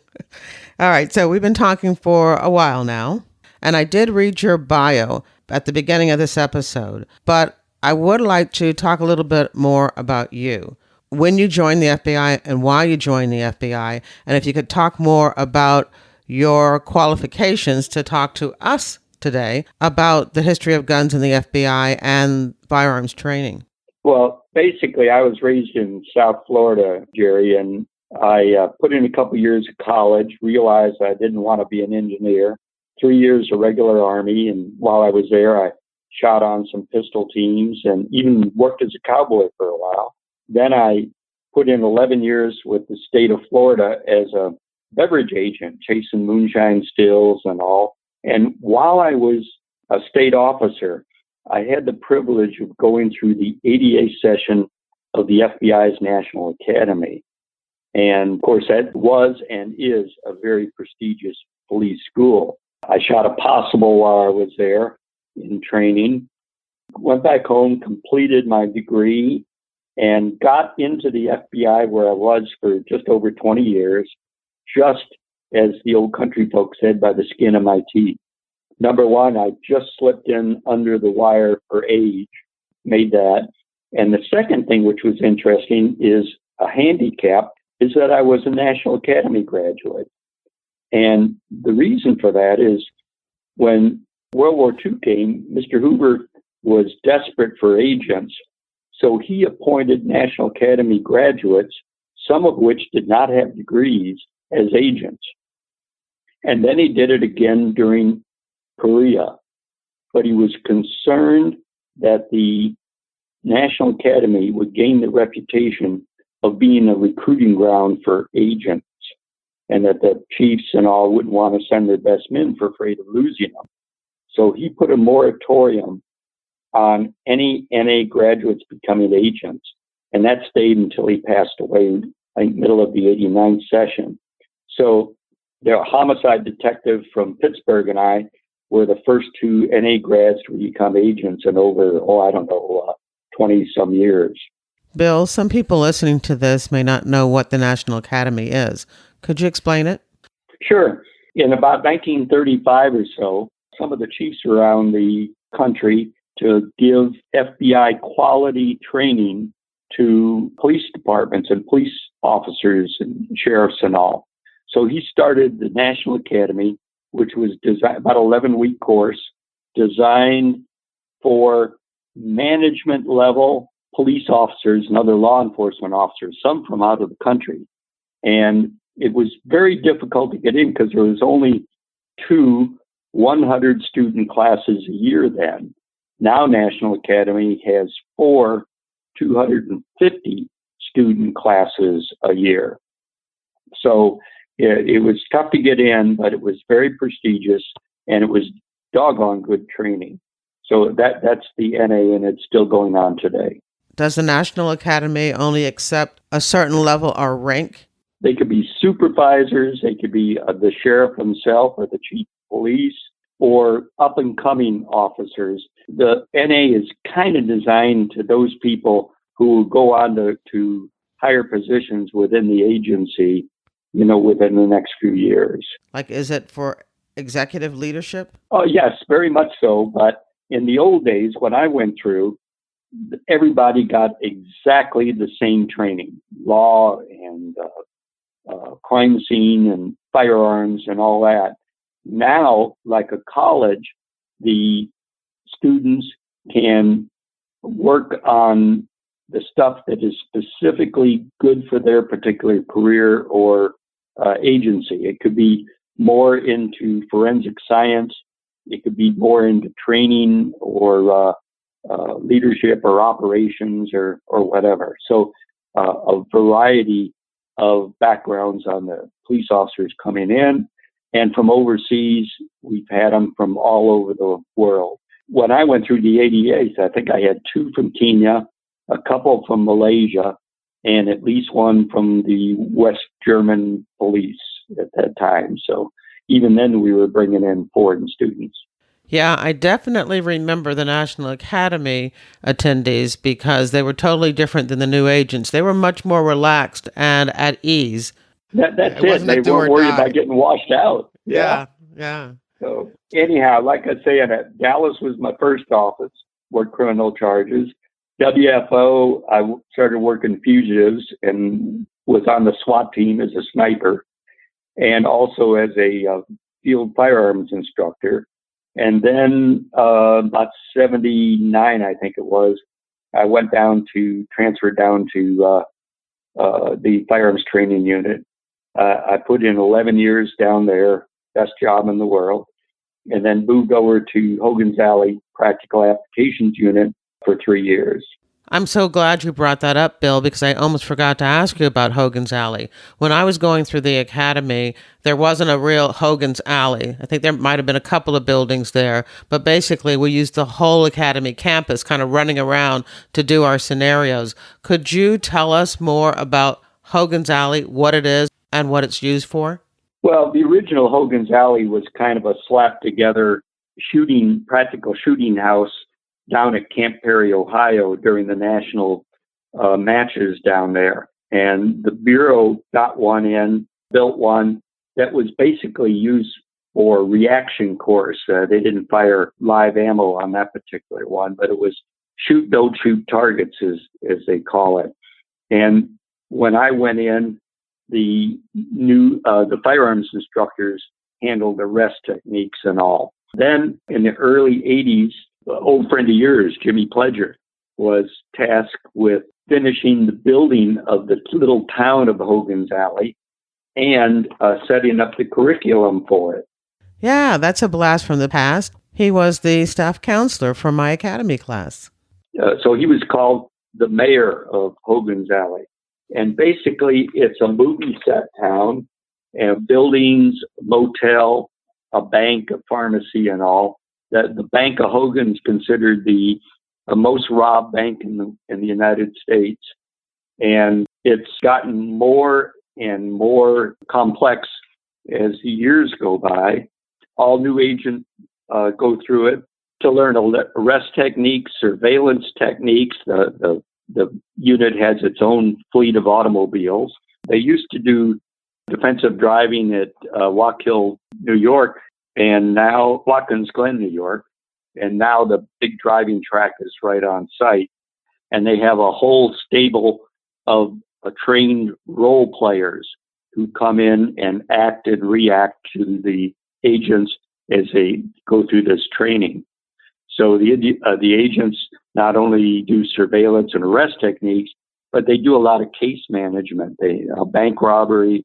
right, so we've been talking for a while now, and I did read your bio at the beginning of this episode, but I would like to talk a little bit more about you. When you joined the FBI and why you joined the FBI, and if you could talk more about your qualifications to talk to us today about the history of guns in the FBI and firearms training. Well, basically, I was raised in South Florida, Jerry, and I put in a couple years of college, realized I didn't want to be an engineer, 3 years of regular Army, and while I was there, I shot on some pistol teams and even worked as a cowboy for a while. Then I put in 11 years with the state of Florida as a beverage agent, chasing moonshine stills and all. And while I was a state officer, I had the privilege of going through the 88th session of the FBI's National Academy. And of course, that was and is a very prestigious police school. I shot a possible while I was there in training, went back home, completed my degree, and got into the FBI where I was for just over 20 years, just as the old country folks said, by the skin of my teeth. Number one, I just slipped in under the wire for age, made that. And the second thing, which was interesting, is a handicap, is that I was a National Academy graduate. And the reason for that is when World War II came, Mr. Hoover was desperate for agents. So he appointed National Academy graduates, some of which did not have degrees, as agents. And then he did it again during Korea. But he was concerned that the National Academy would gain the reputation of being a recruiting ground for agents, and that the chiefs and all wouldn't want to send their best men for afraid of losing them. So he put a moratorium on any NA graduates becoming agents, and that stayed until he passed away, I think, middle of the 89th session. So the homicide detective from Pittsburgh and I were the first two NA grads to become agents in over, 20-some years. Bill, some people listening to this may not know what the National Academy is. Could you explain it? Sure. In about 1935 or so, some of the chiefs around the country to give FBI quality training to police departments and police officers and sheriffs and all. So he started the National Academy, which was designed, about 11-week course, designed for management level police officers and other law enforcement officers, some from out of the country. And it was very difficult to get in because there was only 2 100-student classes a year then. Now National Academy has 4 250-student classes a year. So it was tough to get in, but it was very prestigious, and it was doggone good training. So that's the NA, and it's still going on today. Does the National Academy only accept a certain level or rank? They could be supervisors, they could be the sheriff himself or the chief of police, or up-and-coming officers. The NA is kind of designed to those people who will go on to higher positions within the agency, within the next few years. Like, is it for executive leadership? Oh, yes, very much so. But in the old days, when I went through, everybody got exactly the same training, law and crime scene and firearms and all that. Now, like a college, the students can work on the stuff that is specifically good for their particular career or agency. It could be more into forensic science. It could be more into training or leadership or operations or whatever. So a variety of backgrounds on the police officers coming in. And from overseas, we've had them from all over the world. when I went through the 88s, I think I had two from Kenya, a couple from Malaysia, and at least one from the West German police at that time. So even then, we were bringing in foreign students. Yeah, I definitely remember the National Academy attendees because they were totally different than the new agents. They were much more relaxed and at ease. That's It it. wasn't a They do or weren't worried about die. getting washed out. Yeah. Yeah, yeah. So anyhow, like I say, Dallas was my first office, worked criminal charges. WFO, I started working fugitives and was on the SWAT team as a sniper and also as a field firearms instructor. And then about 79, I think it was, I transferred down to the firearms training unit. I put in 11 years down there, best job in the world, and then moved over to Hogan's Alley Practical Applications Unit for 3 years. I'm so glad you brought that up, Bill, because I almost forgot to ask you about Hogan's Alley. When I was going through the academy, there wasn't a real Hogan's Alley. I think there might have been a couple of buildings there, but basically we used the whole academy campus kind of running around to do our scenarios. Could you tell us more about Hogan's Alley, what it is, and what it's used for? Well, the original Hogan's Alley was kind of a slap together practical shooting house down at Camp Perry, Ohio during the national matches down there. And the Bureau got built one that was basically used for reaction course. They didn't fire live ammo on that particular one, but it was shoot, don't shoot targets, as they call it. And when I went in, the firearms instructors handled the rest techniques and all. Then in the early 80s, an old friend of yours, Jimmy Pledger, was tasked with finishing the building of the little town of Hogan's Alley and setting up the curriculum for it. Yeah, that's a blast from the past. He was the staff counselor for my academy class. So he was called the mayor of Hogan's Alley. And basically, it's a movie set town, and buildings, motel, a bank, a pharmacy, and all. That the Bank of Hogan's considered the most robbed bank in the United States, and it's gotten more and more complex as the years go by. All new agents go through it to learn arrest techniques, surveillance techniques. The unit has its own fleet of automobiles. They used to do defensive driving at Waukegan, New York, and now Watkins Glen, New York. And now the big driving track is right on site. And they have a whole stable of trained role players who come in and act and react to the agents as they go through this training. So the agents not only do surveillance and arrest techniques, but they do a lot of case management. Bank robbery,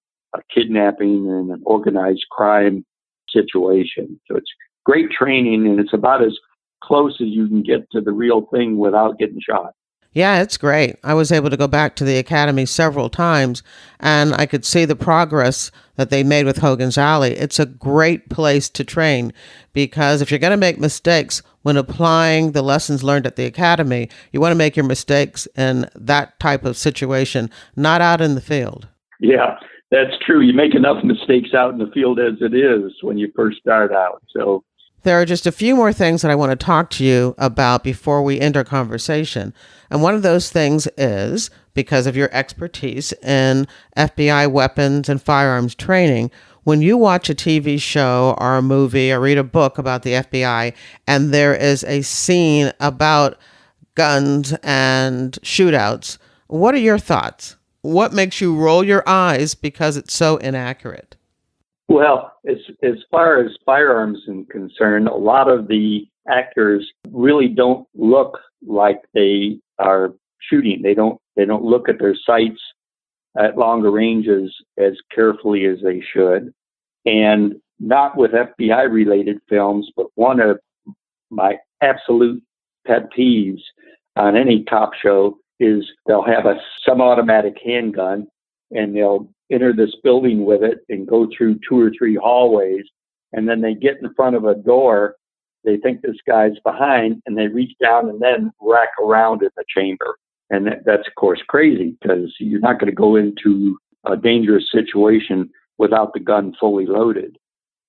kidnapping, and an organized crime situation. So it's great training, and it's about as close as you can get to the real thing without getting shot. Yeah, it's great. I was able to go back to the academy several times, and I could see the progress that they made with Hogan's Alley. It's a great place to train because if you're going to make mistakes when applying the lessons learned at the academy, you want to make your mistakes in that type of situation, not out in the field. Yeah, that's true. You make enough mistakes out in the field as it is when you first start out. So there are just a few more things that I want to talk to you about before we end our conversation. And one of those things is, because of your expertise in FBI weapons and firearms training, when you watch a TV show or a movie or read a book about the FBI and there is a scene about guns and shootouts, what are your thoughts? What makes you roll your eyes because it's so inaccurate? Well, as far as firearms are concerned, a lot of the actors really don't look like they are shooting. They don't look at their sights at longer ranges as carefully as they should. And not with FBI related films, but one of my absolute pet peeves on any cop show is they'll have a semi-automatic handgun and they'll enter this building with it and go through 2 or 3 hallways. And then they get in front of a door they think this guy's behind, and they reach down and then rack around in the chamber. And that's, of course, crazy because you're not going to go into a dangerous situation without the gun fully loaded.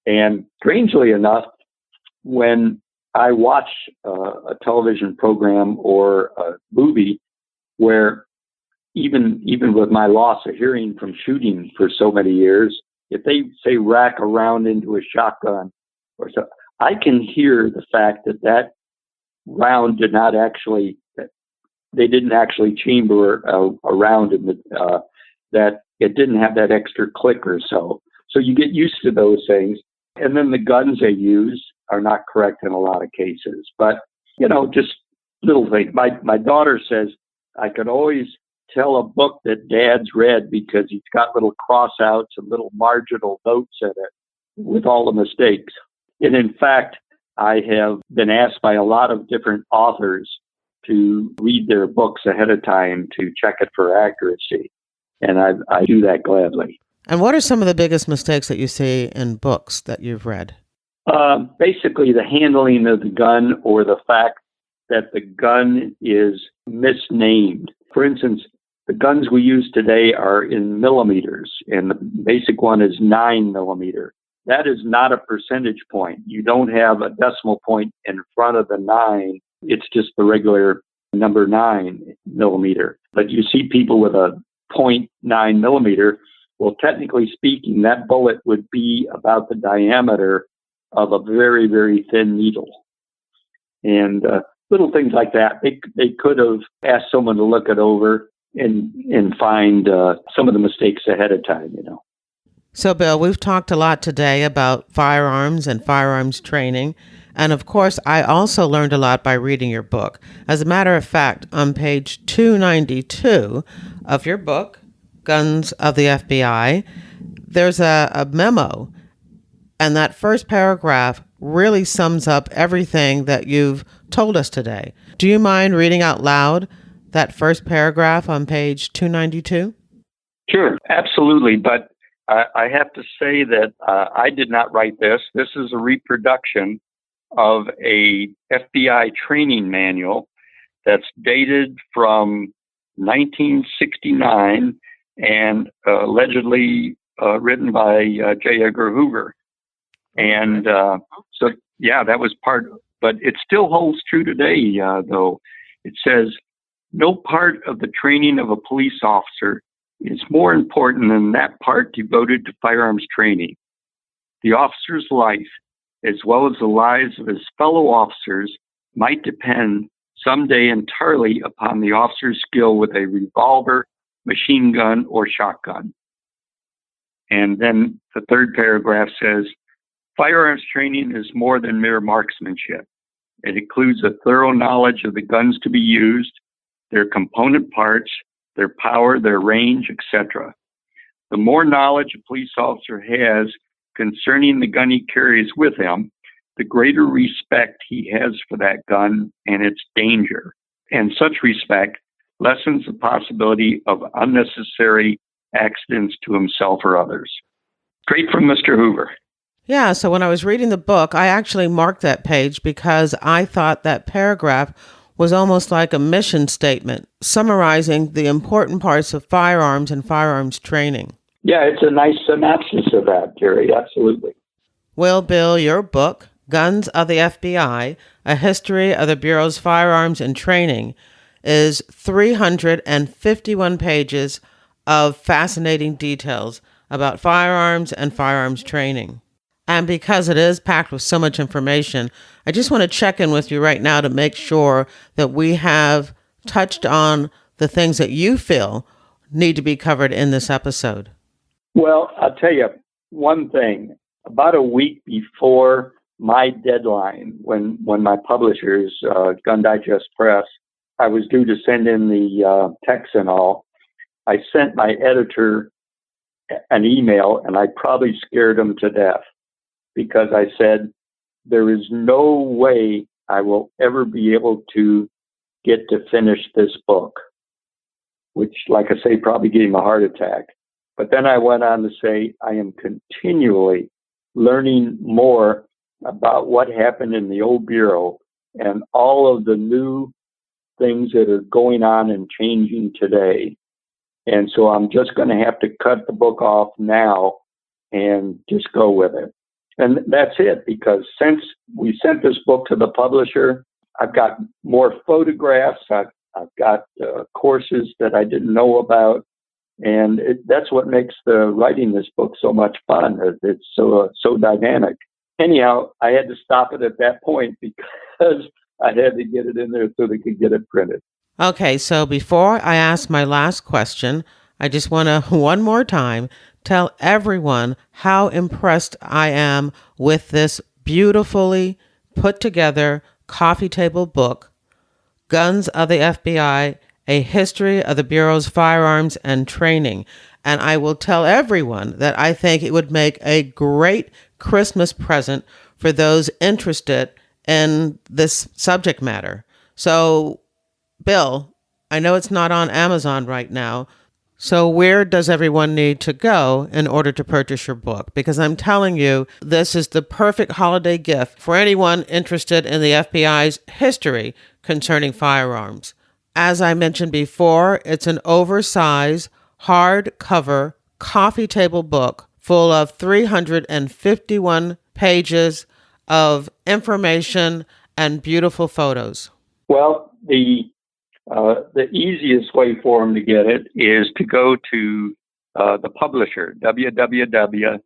And strangely enough, when I watch a television program or a movie where even with my loss of hearing from shooting for so many years, if they say rack around into a shotgun or so, I can hear the fact that round they didn't actually chamber a round in that it didn't have that extra click or so. So you get used to those things. And then the guns they use are not correct in a lot of cases. But, just little things. My daughter says I could always tell a book that Dad's read because he's got little crossouts and little marginal notes in it with all the mistakes. And in fact, I have been asked by a lot of different authors to read their books ahead of time to check it for accuracy. And I do that gladly. And what are some of the biggest mistakes that you see in books that you've read? Basically, the handling of the gun or the fact that the gun is misnamed. For instance, the guns we use today are in millimeters, and the basic one is 9 millimeter. That is not a percentage point. You don't have a decimal point in front of the 9. It's just the regular number 9 millimeter. But you see people with a 0.9 millimeter. Well, technically speaking, that bullet would be about the diameter of a very, very thin needle. And little things like that. They could have asked someone to look it over and find some of the mistakes ahead of time, So, Bill, we've talked a lot today about firearms and firearms training. And of course, I also learned a lot by reading your book. As a matter of fact, on page 292 of your book, Guns of the FBI, there's a memo. And that first paragraph really sums up everything that you've told us today. Do you mind reading out loud that first paragraph on page 292? Sure, absolutely. But I have to say that I did not write this. This is a reproduction of a FBI training manual that's dated from 1969 and allegedly written by J. Edgar Hoover. And that was part, but it still holds true today, though. It says, no part of the training of a police officer is more important than that part devoted to firearms training. The officer's life, as well as the lives of his fellow officers, might depend someday entirely upon the officer's skill with a revolver, machine gun, or shotgun. And then the third paragraph says, firearms training is more than mere marksmanship. It includes a thorough knowledge of the guns to be used, their component parts, their power, their range, etc. The more knowledge a police officer has concerning the gun he carries with him, the greater respect he has for that gun and its danger. And such respect lessens the possibility of unnecessary accidents to himself or others. Straight from Mr. Hoover. Yeah, so when I was reading the book, I actually marked that page because I thought that paragraph was almost like a mission statement, summarizing the important parts of firearms and firearms training. Yeah, it's a nice synopsis of that, Jerry. Absolutely. Well, Bill, your book, Guns of the FBI, A History of the Bureau's Firearms and Training, is 351 pages of fascinating details about firearms and firearms training. And because it is packed with so much information, I just want to check in with you right now to make sure that we have touched on the things that you feel need to be covered in this episode. Well, I'll tell you one thing. About a week before my deadline, when my publishers, Gun Digest Press, I was due to send in the text and all, I sent my editor an email, and I probably scared him to death because I said, there is no way I will ever be able to get to finish this book, which, like I say, probably gave him a heart attack. But then I went on to say, I am continually learning more about what happened in the old Bureau and all of the new things that are going on and changing today. And so I'm just going to have to cut the book off now and just go with it. And that's it, because since we sent this book to the publisher, I've got more photographs. I've got courses that I didn't know about. And that's what makes the writing this book so much fun. It's so dynamic. Anyhow, I had to stop it at that point because I had to get it in there so they could get it printed. Okay, so before I ask my last question, I just want to one more time tell everyone how impressed I am with this beautifully put together coffee table book, Guns of the FBI, A History of the Bureau's Firearms and Training. And I will tell everyone that I think it would make a great Christmas present for those interested in this subject matter. So, Bill, I know it's not on Amazon right now. So where does everyone need to go in order to purchase your book? Because I'm telling you, this is the perfect holiday gift for anyone interested in the FBI's history concerning firearms. As I mentioned before, it's an oversized, hardcover, coffee table book full of 351 pages of information and beautiful photos. Well, the easiest way for them to get it is to go to the publisher, www.gundigest,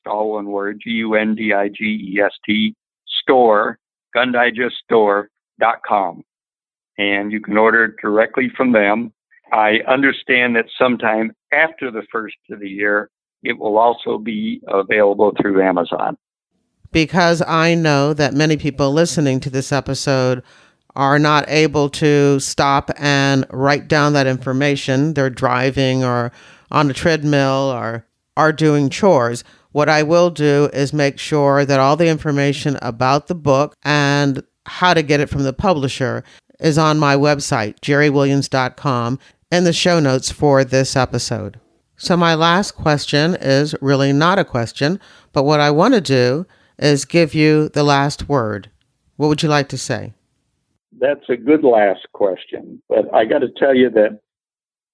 all one word, GUNDIGEST, store, gundigeststore.com. And you can order it directly from them. I understand that sometime after the first of the year, it will also be available through Amazon. Because I know that many people listening to this episode are not able to stop and write down that information. They're driving or on a treadmill or are doing chores. What I will do is make sure that all the information about the book and how to get it from the publisher is on my website, jerrywilliams.com, in the show notes for this episode. So my last question is really not a question, but what I want to do is give you the last word. What would you like to say? That's a good last question, but I got to tell you that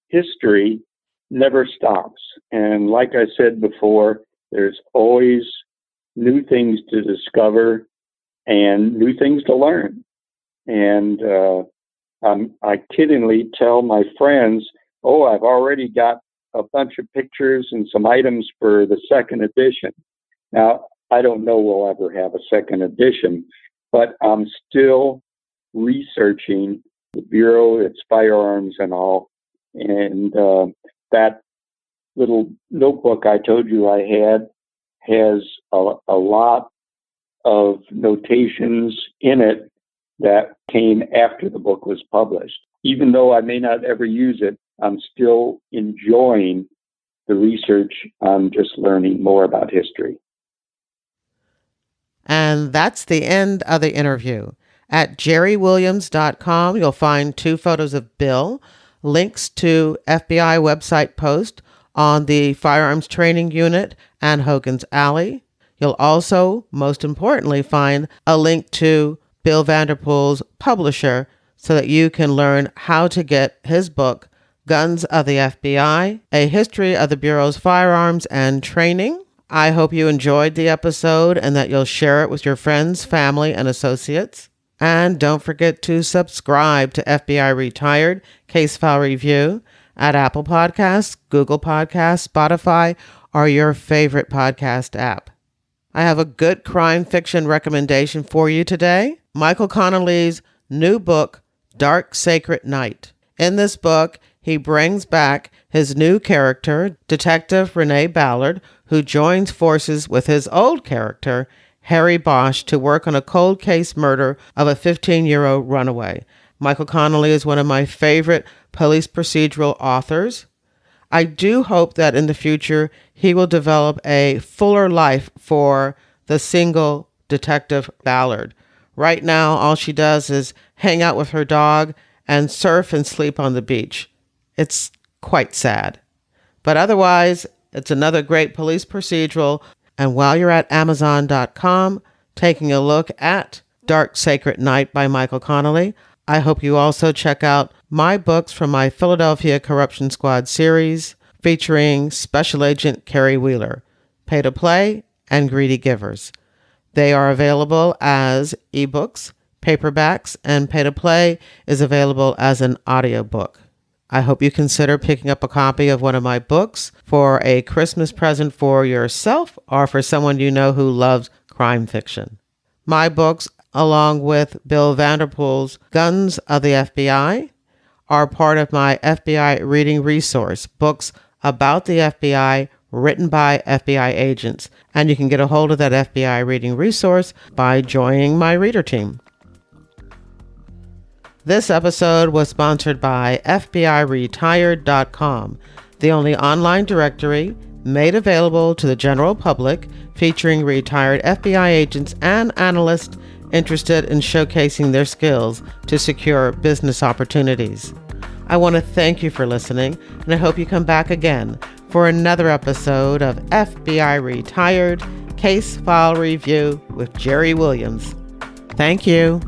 history never stops. And like I said before, there's always new things to discover and new things to learn. And I kiddingly tell my friends, oh, I've already got a bunch of pictures and some items for the second edition. Now, I don't know we'll ever have a second edition, but I'm still researching the Bureau, its firearms and all. And that little notebook I told you I had has a lot of notations in it that came after the book was published. Even though I may not ever use it, I'm still enjoying the research on just learning more about history. And that's the end of the interview. At jerrywilliams.com, you'll find 2 photos of Bill, links to FBI website posts on the Firearms Training Unit and Hogan's Alley. You'll also, most importantly, find a link to Bill Vanderpool's publisher so that you can learn how to get his book, Guns of the FBI, A History of the Bureau's Firearms and Training. I hope you enjoyed the episode and that you'll share it with your friends, family, and associates. And don't forget to subscribe to FBI Retired Case File Review at Apple Podcasts, Google Podcasts, Spotify, or your favorite podcast app. I have a good crime fiction recommendation for you today. Michael Connelly's new book, Dark Sacred Night. In this book, he brings back his new character, Detective Renee Ballard, who joins forces with his old character, Harry Bosch, to work on a cold case murder of a 15-year-old runaway. Michael Connelly is one of my favorite police procedural authors. I do hope that in the future he will develop a fuller life for the single Detective Ballard. Right now, all she does is hang out with her dog and surf and sleep on the beach. It's quite sad. But otherwise, it's another great police procedural, And while you're at Amazon.com taking a look at Dark Sacred Night by Michael Connelly, I hope you also check out my books from my Philadelphia Corruption Squad series featuring Special Agent Kerry Wheeler, Pay to Play, and Greedy Givers. They are available as ebooks, paperbacks, and Pay to Play is available as an audiobook. I hope you consider picking up a copy of one of my books for a Christmas present for yourself or for someone you know who loves crime fiction. My books, along with Bill Vanderpool's Guns of the FBI, are part of my FBI reading resource, books about the FBI written by FBI agents, and you can get a hold of that FBI reading resource by joining my reader team. This episode was sponsored by FBIRetired.com, the only online directory made available to the general public featuring retired FBI agents and analysts interested in showcasing their skills to secure business opportunities. I want to thank you for listening, and I hope you come back again for another episode of FBI Retired Case File Review with Jerry Williams. Thank you.